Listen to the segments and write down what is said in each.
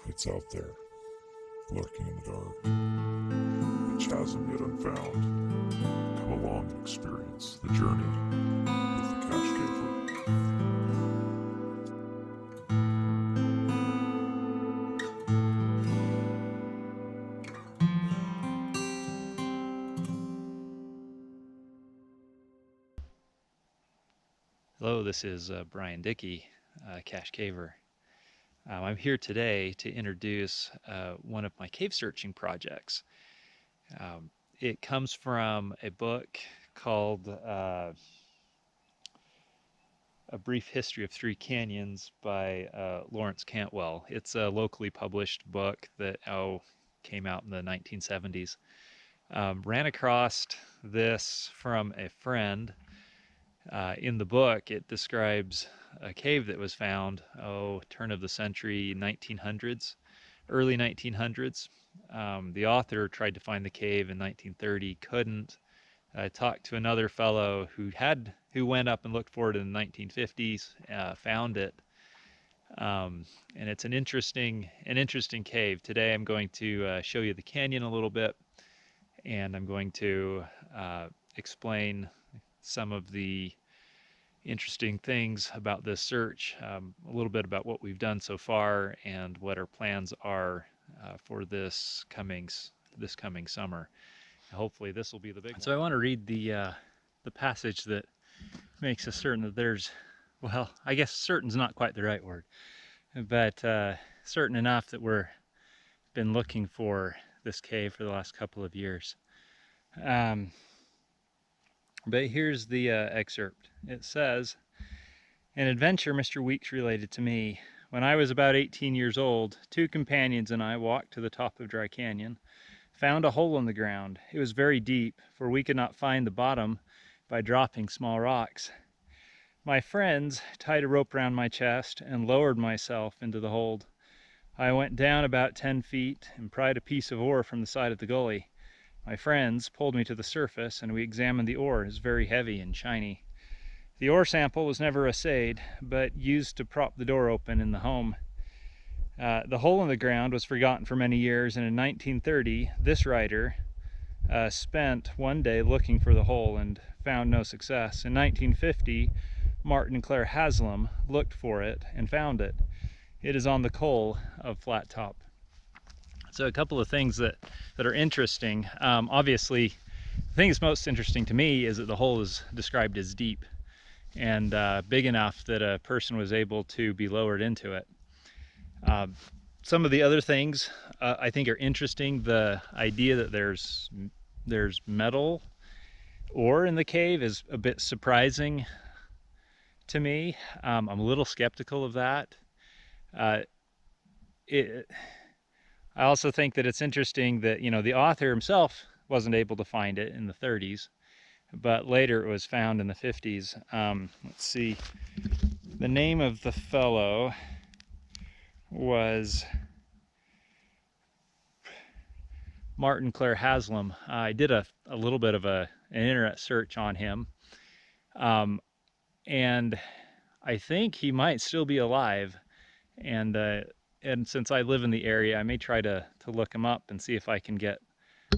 It's out there, lurking in the dark, a chasm yet unfound. Come along and experience the journey with the Cache Caver. Hello, this is Brian Dickey, Cache Caver. I'm here today to introduce one of my cave searching projects. It comes from a book called A Brief History of Three Canyons by Lawrence Cantwell. It's a locally published book that came out in the 1970s. Ran across this from a friend. In the book, it describes a cave that was found, turn of the century, 1900s, early 1900s. The author tried to find the cave in 1930, couldn't. I talked to another fellow who went up and looked for it in the 1950s, found it, and it's an interesting cave. Today, I'm going to show you the canyon a little bit, and I'm going to explain some of the interesting things about this search, a little bit about what we've done so far and what our plans are for this coming summer. Hopefully this will be the big one. So I want to read the passage that makes us certain that there's, well, I guess certain's not quite the right word, but certain enough that we're been looking for this cave for the last couple of years. But here's the excerpt. It says, "An adventure Mr. Weeks related to me. When I was about 18 years old, two companions and I walked to the top of Dry Canyon, found a hole in the ground. It was very deep, for we could not find the bottom by dropping small rocks. My friends tied a rope round my chest and lowered myself into the hold. I went down about 10 feet and pried a piece of ore from the side of the gully. My friends pulled me to the surface and we examined the ore. It was very heavy and shiny. The ore sample was never assayed, but used to prop the door open in the home. The hole in the ground was forgotten for many years, and in 1930, this writer spent one day looking for the hole and found no success. In 1950, Martin and Claire Haslam looked for it and found it. It is on the coal of Flat Top." So a couple of things that are interesting. Obviously, the thing that's most interesting to me is that the hole is described as deep and big enough that a person was able to be lowered into it. Some of the other things I think are interesting. The idea that there's metal ore in the cave is a bit surprising to me. I'm a little skeptical of that. I also think that it's interesting that, the author himself wasn't able to find it in the 30s, but later it was found in the 50s. Let's see. The name of the fellow was Martin Claire Haslam. I did a little bit of an internet search on him, and I think he might still be alive. And since I live in the area, I may try to look him up and see if I can get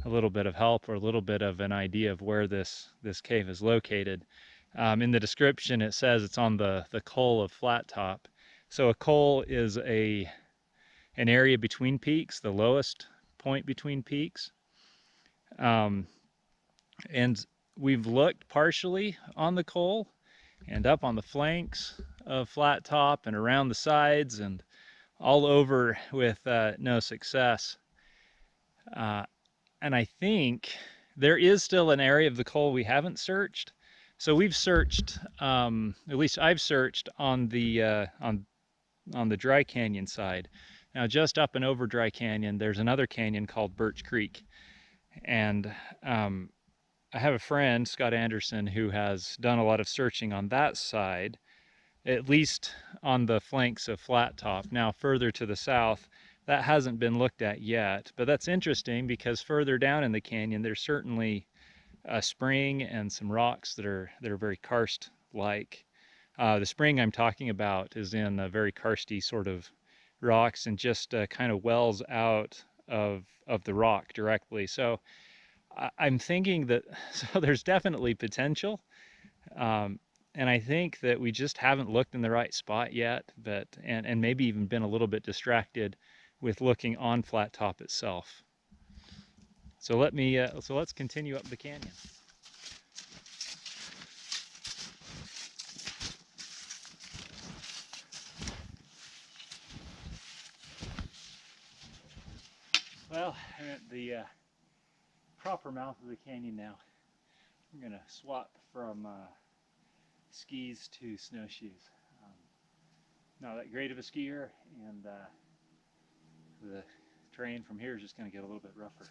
a little bit of help or a little bit of an idea of where this cave is located. In the description, it says it's on the col of Flat Top. So a col is an area between peaks, the lowest point between peaks. And we've looked partially on the col and up on the flanks of Flat Top and around the sides and all over with no success. And I think there is still an area of the coal we haven't searched. So we've searched, at least I've searched on the Dry Canyon side. Now just up and over Dry Canyon, there's another canyon called Birch Creek. And I have a friend, Scott Anderson, who has done a lot of searching on that side, at least on the flanks of Flat Top. Now further to the south, that hasn't been looked at yet, but that's interesting because further down in the canyon, there's certainly a spring and some rocks that are very karst-like. The spring I'm talking about is in a very karsty sort of rocks and just kind of wells out of the rock directly. So I'm thinking that so there's definitely potential, um, and I think that we just haven't looked in the right spot yet, but and maybe even been a little bit distracted with looking on Flat Top itself. So let's continue up the canyon. Well, I'm at the proper mouth of the canyon now. I'm gonna swap from skis to snowshoes. Not that great of a skier, and the terrain from here is just gonna get a little bit rougher.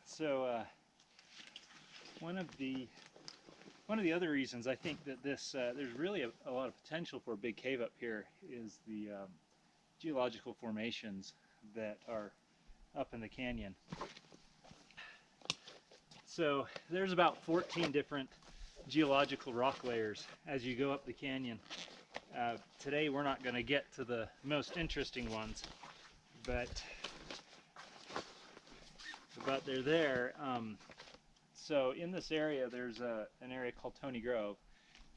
So one of the other reasons I think that this there's really a lot of potential for a big cave up here is the geological formations that are up in the canyon. So there's about 14 different geological rock layers as you go up the canyon. Today we're not going to get to the most interesting ones, but they're there. So in this area, there's an area called Tony Grove,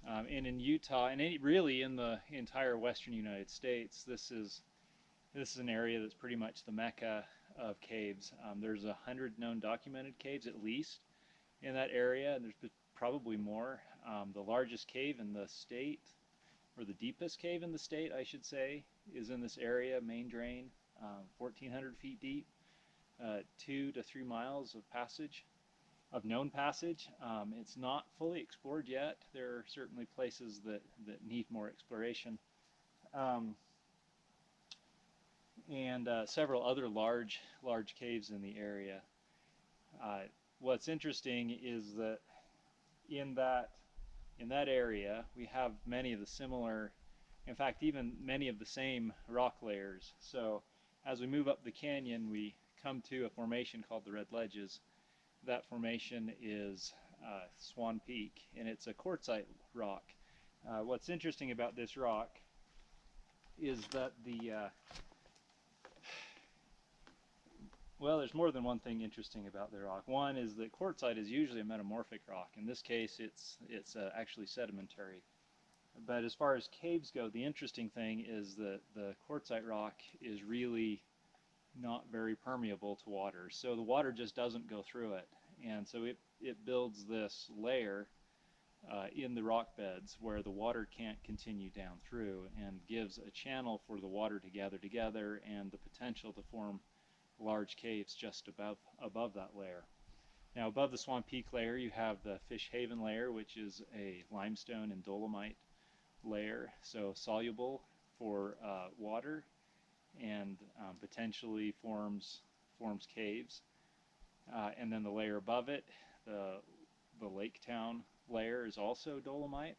and in Utah, and really in the entire western United States, this is an area that's pretty much the mecca of caves. There's 100 known documented caves at least in that area, and there's probably more. The largest cave in the state, or the deepest cave in the state, I should say, is in this area, main drain, 1,400 feet deep, 2 to 3 miles of passage, of known passage. It's not fully explored yet. There are certainly places that need more exploration. And several other large caves in the area. What's interesting is that in that area we have many of the similar, in fact even many of the same rock layers. So as we move up the canyon, we come to a formation called the Red Ledges. That formation is Swan Peak, and it's a quartzite rock. What's interesting about this rock is that well, there's more than one thing interesting about the rock. One is that quartzite is usually a metamorphic rock. In this case, it's actually sedimentary. But as far as caves go, the interesting thing is that the quartzite rock is really not very permeable to water. So the water just doesn't go through it. And so it builds this layer in the rock beds where the water can't continue down through, and gives a channel for the water to gather together and the potential to form large caves just above that layer. Now above the Swan Peak layer you have the Fish Haven layer, which is a limestone and dolomite layer, so soluble for water, and potentially forms caves. And then the layer above it, the Lake Town layer, is also dolomite.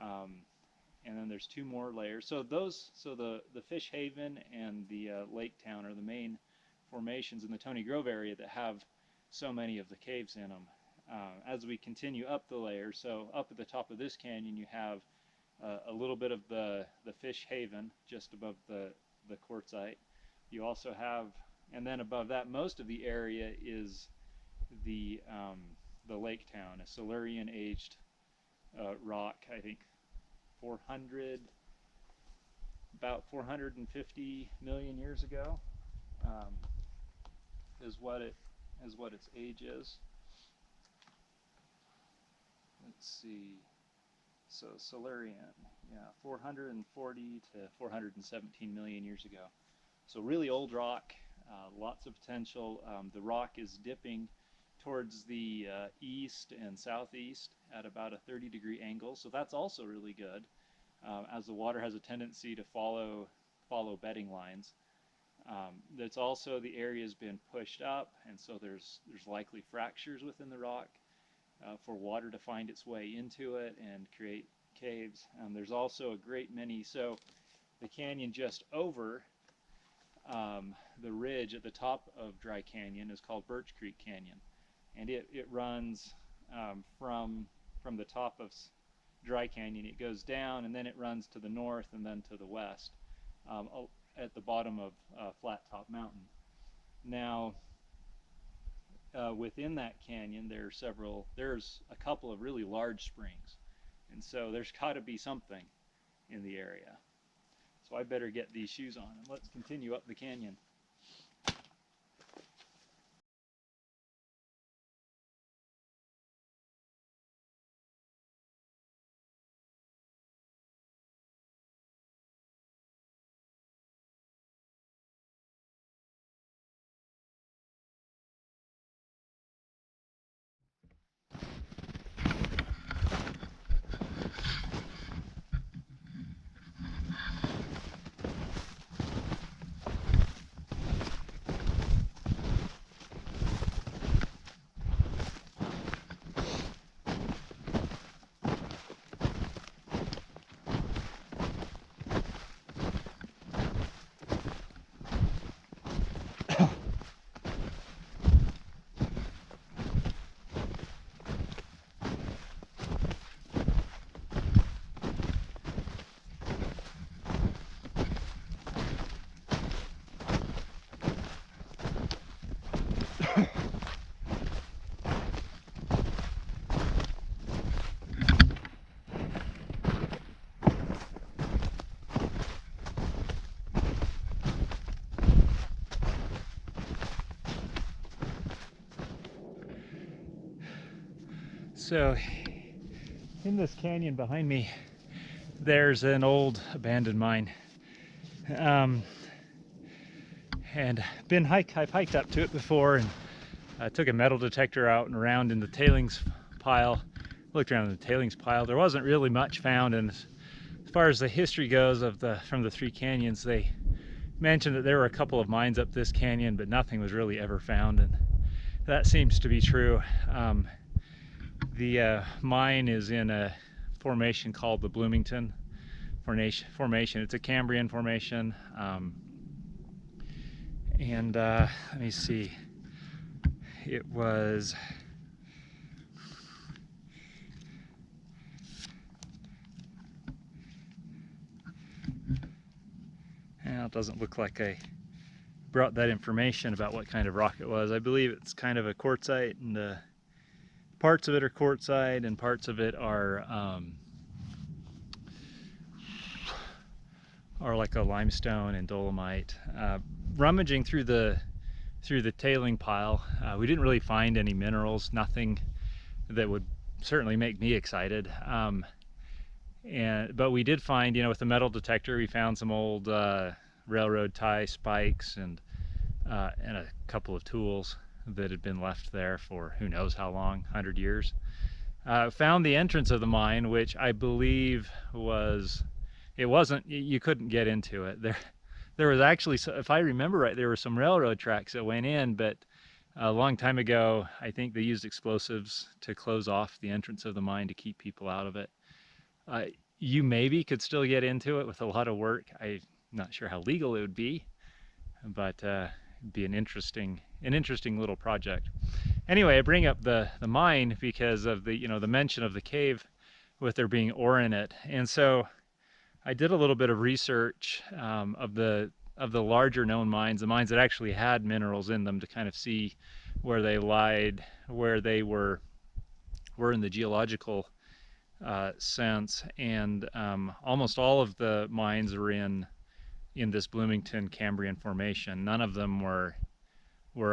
And then there's 2 more layers. So the Fish Haven and the Lake Town are the main formations in the Tony Grove area that have so many of the caves in them. As we continue up the layers, so up at the top of this canyon you have a little bit of the Fish Haven just above the quartzite. You also have, and then above that, most of the area is the Lake Town, a Silurian aged rock. I think about 450 million years ago is what its age is. Let's see. So Silurian, yeah, 440 to 417 million years ago. So really old rock, lots of potential. The rock is dipping towards the east and southeast at about a 30-degree angle, so that's also really good. as the water has a tendency to follow bedding lines. That's also the area has been pushed up, and so there's likely fractures within the rock for water to find its way into it and create caves. There's also a great many, so the canyon just over the ridge at the top of Dry Canyon is called Birch Creek Canyon, and it runs from the top of Dry Canyon. It goes down and then it runs to the north and then to the west at the bottom of Flat Top Mountain. Now, within that canyon, there's a couple of really large springs, and so there's got to be something in the area. So I better get these shoes on and let's continue up the canyon. So in this canyon behind me, there's an old abandoned mine. And I've hiked up to it before, and took a metal detector out and around in the tailings pile. Looked around in the tailings pile. There wasn't really much found, and as far as the history goes from the three canyons, they mentioned that there were a couple of mines up this canyon, but nothing was really ever found, and that seems to be true. The mine is in a formation called the Bloomington Formation. It's a Cambrian formation, and let me see. It was well, it doesn't look like I brought that information about what kind of rock it was. I believe it's kind of a quartzite, and parts of it are quartzite and parts of it are like a limestone and dolomite. Rummaging through the tailing pile, we didn't really find any minerals, nothing that would certainly make me excited. But we did find, with the metal detector, we found some old railroad tie spikes and a couple of tools that had been left there for who knows how long, 100 years. Found the entrance of the mine, which I believe you couldn't get into it. There was actually, if I remember right, there were some railroad tracks that went in, but a long time ago, I think they used explosives to close off the entrance of the mine to keep people out of it. You maybe could still get into it with a lot of work. I'm not sure how legal it would be, but it'd be an interesting little project. Anyway, I bring up the mine because of the mention of the cave with there being ore in it, and so I did a little bit of research of the larger known mines, the mines that actually had minerals in them, to kind of see where they lied, where they were in the geological sense, and almost all of the mines are in this Bloomington Cambrian formation. None of them were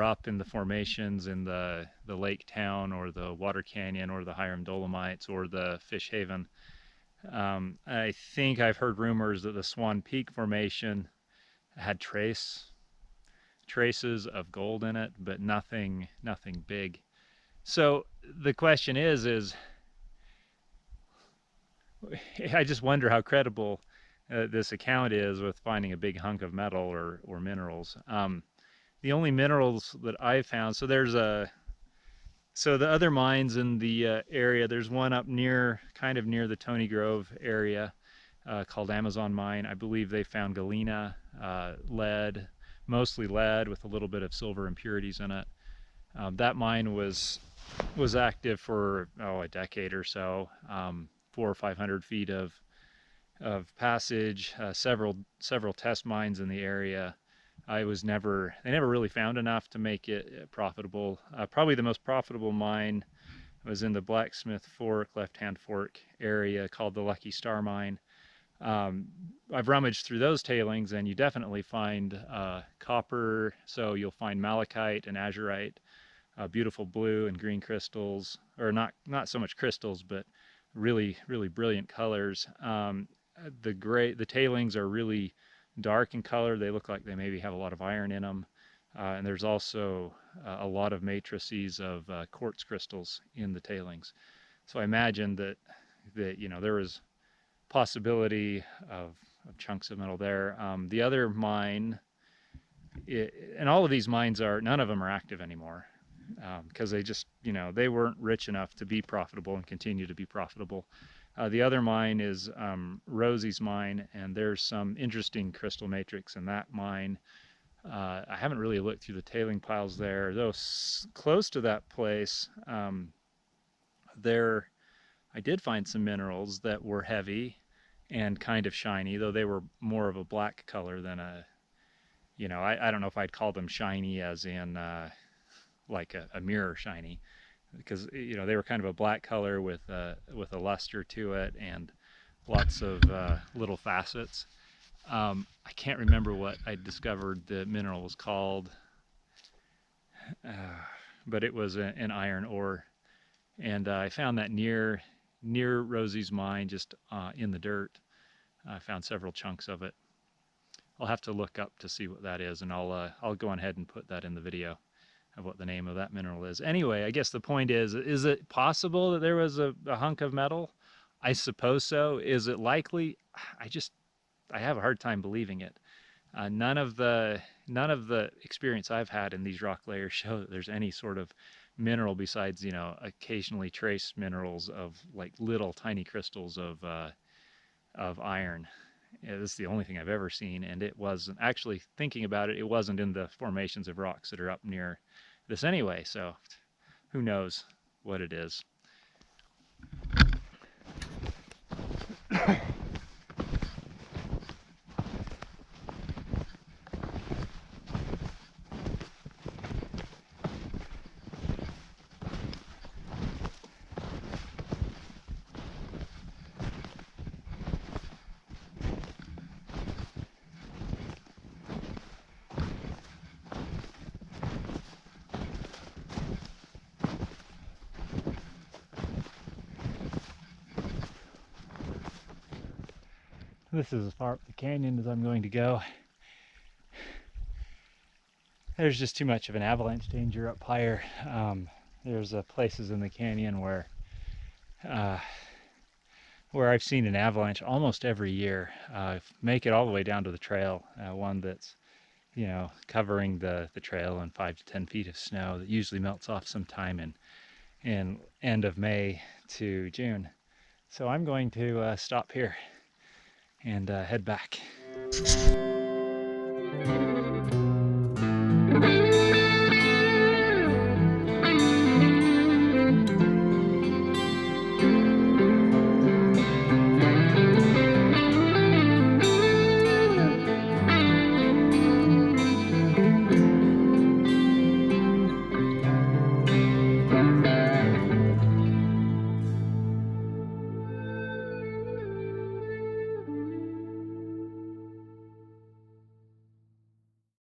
up in the formations in the Lake Town or the Water Canyon or the Hiram Dolomites or the Fish Haven. I think I've heard rumors that the Swan Peak formation had traces of gold in it, but nothing big. So the question is I just wonder how credible this account is with finding a big hunk of metal or minerals. The only minerals that I found, so the other mines in the area, there's one up near, kind of near the Tony Grove area, called Amazon Mine. I believe they found galena, lead, mostly lead with a little bit of silver impurities in it. That mine was active for a decade or so, 400 or 500 feet of passage, several test mines in the area. They never really found enough to make it profitable. Probably the most profitable mine was in the Blacksmith Fork, left-hand fork area called the Lucky Star Mine. I've rummaged through those tailings, and you definitely find copper. So you'll find malachite and azurite, beautiful blue and green crystals, or not so much crystals, but really brilliant colors. The tailings are really dark in color. They look like they maybe have a lot of iron in them. And there's also a lot of matrices of quartz crystals in the tailings. So I imagine that there was possibility of chunks of metal there. The other mine, and all of these mines none of them are active anymore, because they just, they weren't rich enough to be profitable and continue to be profitable. The other mine is Rosie's mine, and there's some interesting crystal matrix in that mine. I haven't really looked through the tailing piles there, though close to that place, there I did find some minerals that were heavy and kind of shiny, though they were more of a black color than I don't know if I'd call them shiny as in like a mirror shiny, because they were kind of a black color with a luster to it and lots of little facets. I can't remember what I discovered the mineral was called, but it was an iron ore, and I found that near Rosie's mine, just in the dirt. I found several chunks of it. I'll have to look up to see what that is, and I'll go ahead and put that in the video of what the name of that mineral is. Anyway, I guess the point is it possible that there was a hunk of metal? I suppose so. Is it likely? I have a hard time believing it. None of the experience I've had in these rock layers show that there's any sort of mineral besides, occasionally trace minerals of like little tiny crystals of iron. Yeah, this is the only thing I've ever seen, and it wasn't, actually thinking about it, it wasn't in the formations of rocks that are up near this anyway, so who knows what it is. This is as far up the canyon as I'm going to go. There's just too much of an avalanche danger up higher. There's places in the canyon where I've seen an avalanche almost every year make it all the way down to the trail. One that's covering the trail in 5 to 10 feet of snow that usually melts off sometime in end of May to June. So I'm going to stop here and head back.